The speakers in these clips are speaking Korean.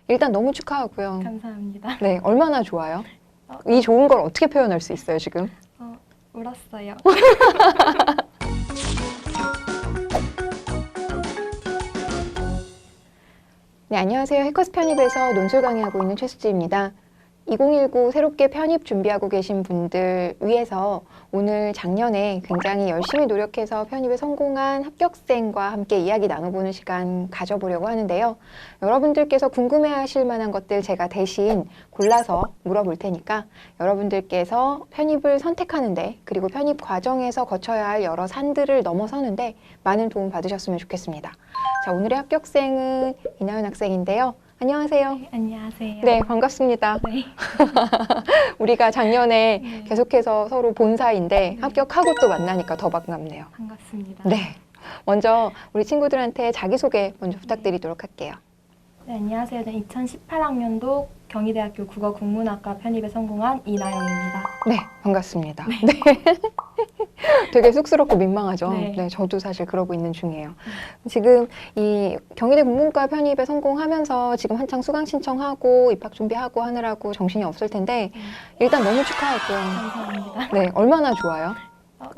일단 너무 축하하고요. 감사합니다. 네, 얼마나 좋아요? 이 좋은 걸 어떻게 표현할 수 있어요, 지금? 울었어요. 네, 안녕하세요. 해커스 편입에서 논술 강의하고 있는 최수지입니다. 2019 새롭게 편입 준비하고 계신 분들 위해서 오늘 작년에 굉장히 열심히 노력해서 편입에 성공한 합격생과 함께 이야기 나눠보는 시간 가져보려고 하는데요. 여러분들께서 궁금해하실 만한 것들 제가 대신 골라서 물어볼 테니까 여러분들께서 편입을 선택하는데 그리고 편입 과정에서 거쳐야 할 여러 산들을 넘어서는데 많은 도움 받으셨으면 좋겠습니다. 자, 오늘의 합격생은 이나연 학생인데요. 안녕하세요. 네, 안녕하세요. 네, 반갑습니다. 네. 우리가 작년에 네. 계속해서 서로 본 사이인데 네. 합격하고 또 만나니까 더 반갑네요. 반갑습니다. 네, 먼저 우리 친구들한테 자기소개 먼저 부탁드리도록 할게요. 네, 안녕하세요. 저는 2018학년도 경희대학교 국어국문학과 편입에 성공한 이나영입니다. 네, 반갑습니다. 네. 되게 쑥스럽고 민망하죠? 네. 네, 저도 사실 그러고 있는 중이에요. 지금 이 경희대 국문과 편입에 성공하면서 지금 한창 수강 신청하고 입학 준비하고 하느라고 정신이 없을 텐데 일단 너무 축하하고요. 감사합니다. 네, 얼마나 좋아요?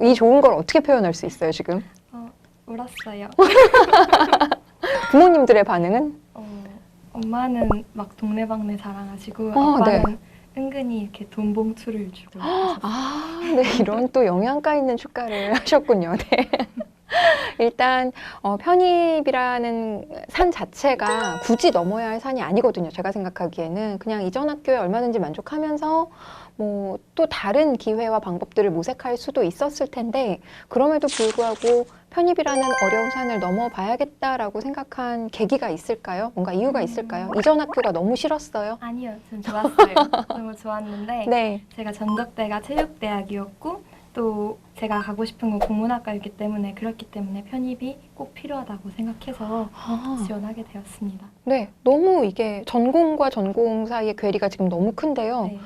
이 좋은 걸 어떻게 표현할 수 있어요, 지금? 울었어요. 부모님들의 반응은? 엄마는 막 동네방네 자랑하시고 네. 아빠는 은근히 이렇게 돈 봉투를 주고 아, 네, 이런 또 영양가 있는 축가를 하셨군요. 네. 일단 편입이라는 산 자체가 굳이 넘어야 할 산이 아니거든요. 제가 생각하기에는 그냥 이전 학교에 얼마든지 만족하면서 뭐 또 다른 기회와 방법들을 모색할 수도 있었을 텐데 그럼에도 불구하고 편입이라는 어려운 산을 넘어봐야겠다라고 생각한 계기가 있을까요? 뭔가 이유가 있을까요? 이전 학교가 너무 싫었어요? 아니요, 전 좋았어요. 너무 좋았는데 네. 제가 전적대가 체육대학이었고 또 제가 가고 싶은 건 국문학과였기 때문에 그렇기 때문에 편입이 꼭 필요하다고 생각해서 지원하게 되었습니다. 네, 너무 이게 전공과 전공 사이의 괴리가 지금 너무 큰데요. 네.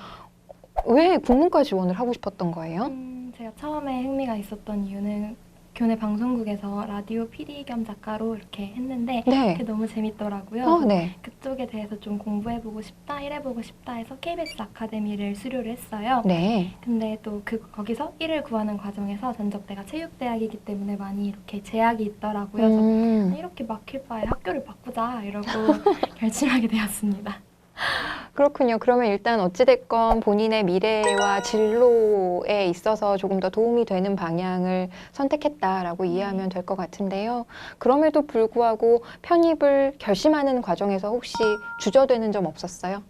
왜 국문과 지원을 하고 싶었던 거예요? 제가 처음에 흥미가 있었던 이유는 교내 방송국에서 라디오 PD 겸 작가로 이렇게 했는데 네. 그게 너무 재밌더라고요. 네. 그쪽에 대해서 좀 공부해보고 싶다, 일해보고 싶다 해서 KBS 아카데미를 수료를 했어요. 네. 근데 또 거기서 일을 구하는 과정에서 전적대가 체육대학이기 때문에 많이 이렇게 제약이 있더라고요. 그래서 이렇게 막힐 바에 학교를 바꾸자 이러고 결심하게 되었습니다. 그렇군요. 그러면 일단 어찌됐건 본인의 미래와 진로에 있어서 조금 더 도움이 되는 방향을 선택했다라고 이해하면 될 것 같은데요. 그럼에도 불구하고 편입을 결심하는 과정에서 혹시 주저되는 점 없었어요?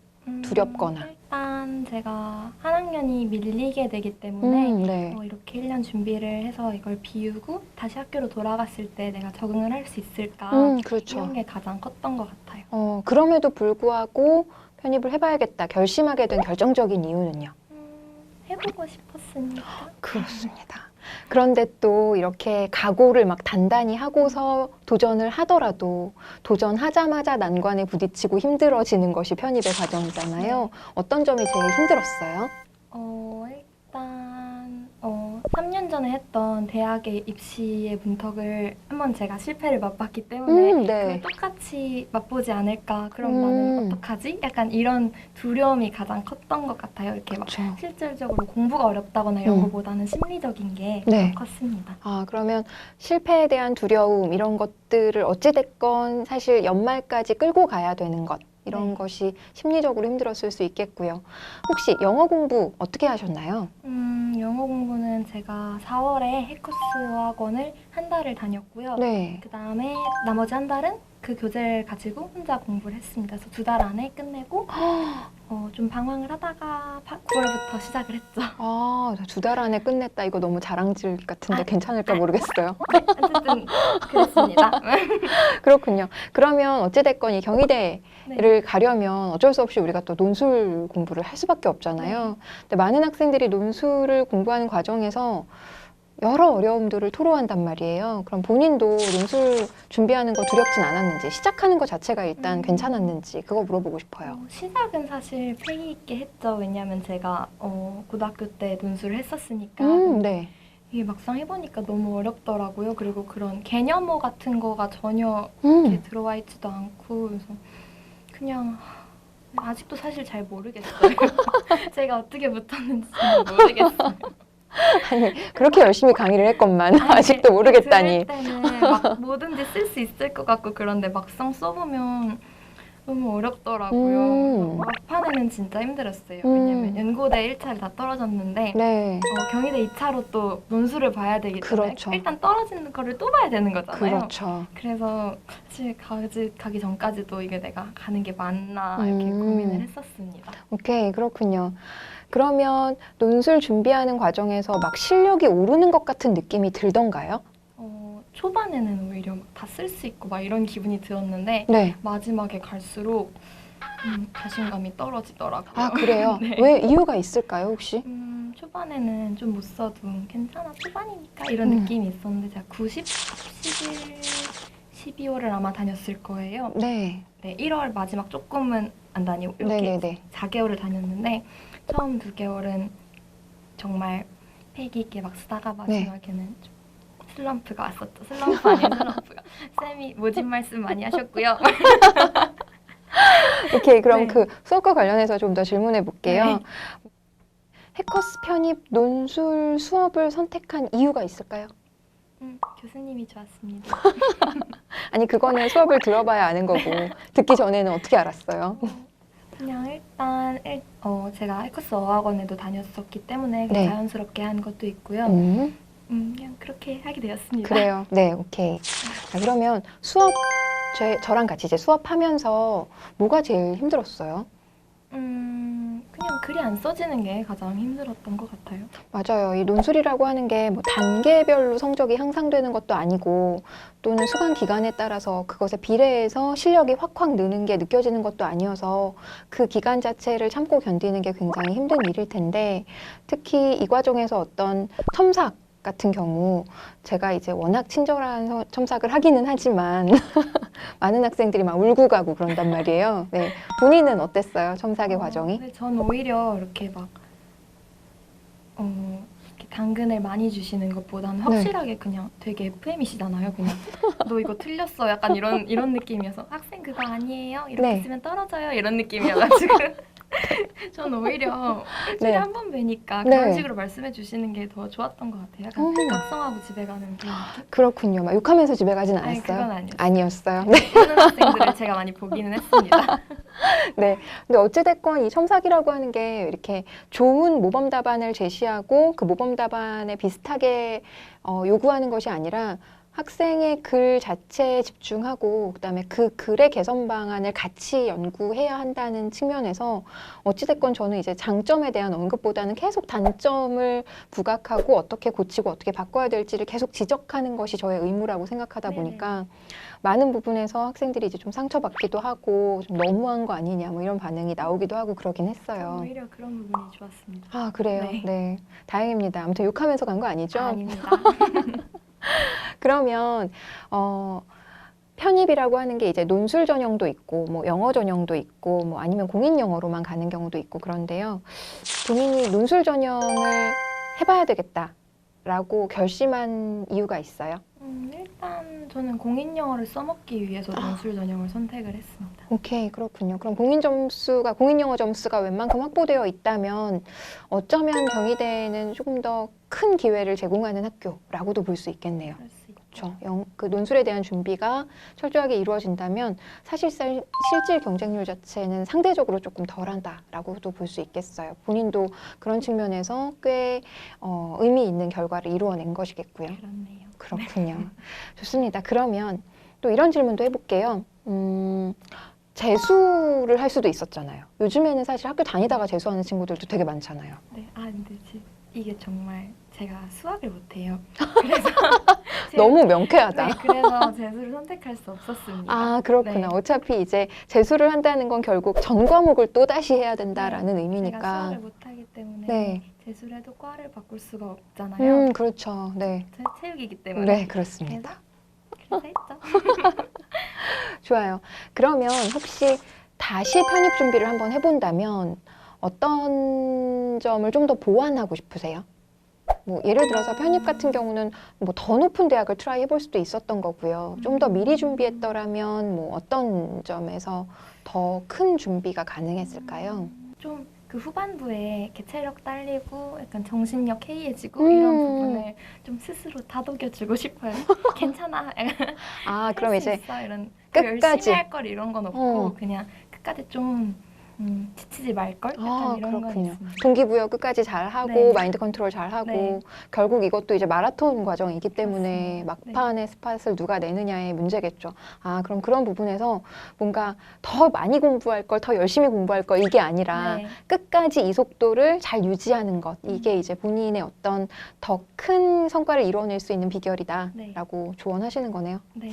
두렵거나. 일단 제가 한 학년이 밀리게 되기 때문에 네. 이렇게 1년 준비를 해서 이걸 비우고 다시 학교로 돌아갔을 때 내가 적응을 할 수 있을까 그렇죠. 이런 게 가장 컸던 것 같아요. 그럼에도 불구하고 편입을 해봐야겠다 결심하게 된 결정적인 이유는요? 해보고 싶었으니까. 그렇습니다. 그런데 또 이렇게 각오를 막 단단히 하고서 도전을 하더라도 도전하자마자 난관에 부딪히고 힘들어지는 것이 편입의 과정이잖아요. 어떤 점이 제일 힘들었어요? 일단 3년 전에 했던 대학의 입시의 문턱을 한번 제가 실패를 맛봤기 때문에 네. 그걸 똑같이 맛보지 않을까. 그럼 나는 어떡하지? 약간 이런 두려움이 가장 컸던 것 같아요. 이렇게 막 실질적으로 공부가 어렵다거나 이런 것보다는 심리적인 게 네. 컸습니다. 그러면 실패에 대한 두려움 이런 것들을 어찌됐건 사실 연말까지 끌고 가야 되는 것 이런 것이 심리적으로 힘들었을 수 있겠고요. 혹시 영어 공부 어떻게 하셨나요? 영어 공부는 제가 4월에 해커스 학원을 한 달을 다녔고요. 네. 그 다음에 나머지 한 달은 그 교재를 가지고 혼자 공부를 했습니다. 그래서 2달 안에 끝내고 좀 방황을 하다가 9월부터 시작을 했죠. 2달 안에 끝냈다. 이거 너무 자랑질 같은데 괜찮을까 모르겠어요. 네, 어쨌든 그랬습니다. 그렇군요. 그러면 어찌됐건 이 경희대를 네. 가려면 어쩔 수 없이 우리가 또 논술 공부를 할 수밖에 없잖아요. 근데 많은 학생들이 논술을 공부하는 과정에서 여러 어려움들을 토로한단 말이에요. 그럼 본인도 논술 준비하는 거 두렵진 않았는지, 시작하는 것 자체가 일단 괜찮았는지 그거 물어보고 싶어요. 시작은 사실 패기 있게 했죠. 왜냐하면 제가 고등학교 때 논술을 했었으니까. 네. 이게 막상 해보니까 너무 어렵더라고요. 그리고 그런 개념어 같은 거가 전혀 이렇게 들어와 있지도 않고 그래서 그냥 아직도 사실 잘 모르겠어요. 제가 어떻게 붙었는지 잘 모르겠어요. 아니, 그렇게 열심히 강의를 했건만 아니, 아직도 모르겠다니. 들을 때는 막 뭐든지 쓸 수 있을 것 같고 그런데 막상 써보면 너무 어렵더라고요. 막판에는 진짜 힘들었어요. 왜냐면 연고대 1차를 다 떨어졌는데 네, 경희대 2차로 또 논술을 봐야 되기 때문에 그렇죠. 일단 떨어지는 거를 또 봐야 되는 거잖아요. 그렇죠. 그래서 사실 가기 전까지도 이게 내가 가는 게 맞나 이렇게 고민을 했었습니다. 오케이, 그렇군요. 그러면 논술 준비하는 과정에서 막 실력이 오르는 것 같은 느낌이 들던가요? 초반에는 오히려 다 쓸 수 있고 막 이런 기분이 들었는데 네. 마지막에 갈수록 자신감이 떨어지더라고요. 아, 그래요? 네. 왜 이유가 있을까요, 혹시? 초반에는 좀 못 써도 괜찮아, 초반이니까 이런 느낌이 있었는데 제가 90, 11, 12월을 아마 다녔을 거예요. 네. 네, 1월 마지막 조금은 안 다니고 이렇게 네네네. 4개월을 다녔는데 처음 2개월은 정말 패기 있게 막 쓰다가 마지막에는 좀 슬럼프가 왔었죠. 슬럼프 아닌 슬럼프가. 쌤이 모진 말씀 많이 하셨고요. 오케이, 그럼 네. 그 수업과 관련해서 좀 더 질문해 볼게요. 네. 해커스 편입 논술 수업을 선택한 이유가 있을까요? 교수님이 좋았습니다. 아니, 그거는 수업을 들어봐야 아는 거고 듣기 전에는 어떻게 알았어요? 그냥 일단 제가 해커스 어학원에도 다녔었기 때문에 네. 자연스럽게 한 것도 있고요. 그냥 그렇게 하게 되었습니다. 그래요. 네, 오케이. 자, 그러면 수업 저랑 같이 이제 수업하면서 뭐가 제일 힘들었어요? 그냥 글이 안 써지는 게 가장 힘들었던 것 같아요. 맞아요. 이 논술이라고 하는 게 뭐 단계별로 성적이 향상되는 것도 아니고 또는 수강 기간에 따라서 그것에 비례해서 실력이 확확 느는 게 느껴지는 것도 아니어서 그 기간 자체를 참고 견디는 게 굉장히 힘든 일일 텐데 특히 이 과정에서 어떤 첨삭 같은 경우 제가 이제 워낙 친절한 첨삭을 하기는 하지만 많은 학생들이 막 울고 가고 그런단 말이에요. 네. 본인은 어땠어요? 첨삭의 과정이? 근데 전 오히려 이렇게 막 이렇게 당근을 많이 주시는 것보다는 확실하게 그냥 되게 FM이시잖아요. 그냥 너 이거 틀렸어. 약간 이런 느낌이어서 학생 그거 아니에요. 이렇게 네. 쓰면 떨어져요. 이런 느낌이어가지고 전 오히려 일주일에 네. 한 번 뵈니까 네. 그런 식으로 말씀해 주시는 게 더 좋았던 것 같아요. 약간 각성하고 집에 가는 그런 느낌? 그렇군요. 막 욕하면서 집에 가진 아니, 않았어요? 그건 아니었어요. 아니었어요. 네. 하는 학생들을 제가 많이 보기는 했습니다. 네. 근데 어찌됐건 이 첨삭이라고 하는 게 이렇게 좋은 모범 답안을 제시하고 그 모범 답안에 비슷하게 요구하는 것이 아니라 학생의 글 자체에 집중하고 그다음에 그 글의 개선 방안을 같이 연구해야 한다는 측면에서 어찌됐건 저는 이제 장점에 대한 언급보다는 계속 단점을 부각하고 어떻게 고치고 어떻게 바꿔야 될지를 계속 지적하는 것이 저의 의무라고 생각하다 네네. 보니까 많은 부분에서 학생들이 이제 좀 상처받기도 하고 좀 너무한 거 아니냐 뭐 이런 반응이 나오기도 하고 그러긴 했어요. 오히려 그런 부분이 좋았습니다. 아, 그래요? 네. 네. 다행입니다. 아무튼 욕하면서 간 거 아니죠? 아닙니다. 그러면 편입이라고 하는 게 이제 논술 전형도 있고 뭐 영어 전형도 있고 뭐 아니면 공인 영어로만 가는 경우도 있고 그런데요. 본인이 논술 전형을 해봐야 되겠다라고 결심한 이유가 있어요? 일단 저는 공인 영어를 써먹기 위해서 논술 전형을 선택을 했습니다. 오케이, 그렇군요. 그럼 공인 영어 점수가 웬만큼 확보되어 있다면 어쩌면 경희대는 조금 더 큰 기회를 제공하는 학교라고도 볼 수 있겠네요. 그럴 수 있죠. 그렇죠. 그 논술에 대한 준비가 철저하게 이루어진다면 사실상 실질 경쟁률 자체는 상대적으로 조금 덜한다라고도 볼 수 있겠어요. 본인도 그런 측면에서 꽤 의미 있는 결과를 이루어낸 것이겠고요. 그렇네요. 그렇군요. 좋습니다. 그러면 또 이런 질문도 해볼게요. 재수를 할 수도 있었잖아요. 요즘에는 사실 학교 다니다가 재수하는 친구들도 되게 많잖아요. 네, 근데 이게 정말 제가 수학을 못해요. 그래서 너무 명쾌하다. 네, 그래서 재수를 선택할 수 없었습니다. 아, 그렇구나. 네. 어차피 이제 재수를 한다는 건 결국 전 과목을 또 다시 해야 된다라는 제가 의미니까. 수학을 못하기 때문에 네. 재수를 해도 과를 바꿀 수가 없잖아요. 그렇죠. 네. 제 체육이기 때문에. 네, 그렇습니다. 그래서 했죠. 좋아요. 그러면 혹시 다시 편입 준비를 한번 해본다면 어떤 점을 좀 더 보완하고 싶으세요? 뭐 예를 들어서 편입 같은 경우는 뭐 더 높은 대학을 트라이 해볼 수도 있었던 거고요. 좀 더 미리 준비했더라면 뭐 어떤 점에서 더 큰 준비가 가능했을까요? 좀 그 후반부에 이렇게 체력 딸리고 약간 정신력 해이해지고 이런 부분을 좀 스스로 다독여주고 싶어요. 괜찮아. 아, 그럼 할 수 이제 있어. 이런 끝까지. 열심히 할 걸 이런 건 없고 어. 그냥 끝까지 좀 지치지 말 걸. 약간 아, 이런 건 그렇군요. 있습니다. 동기부여 끝까지 잘하고 네. 마인드 컨트롤 잘하고 네. 결국 이것도 이제 마라톤 과정이기 때문에 그렇습니다. 막판에 스팟을 누가 내느냐의 문제겠죠. 아, 그럼 그런 부분에서 뭔가 더 많이 공부할 걸, 더 열심히 공부할 걸 이게 아니라 네. 끝까지 이 속도를 잘 유지하는 것, 이게 이제 본인의 어떤 더 큰 성과를 이뤄낼 수 있는 비결이다라고 조언하시는 거네요. 네.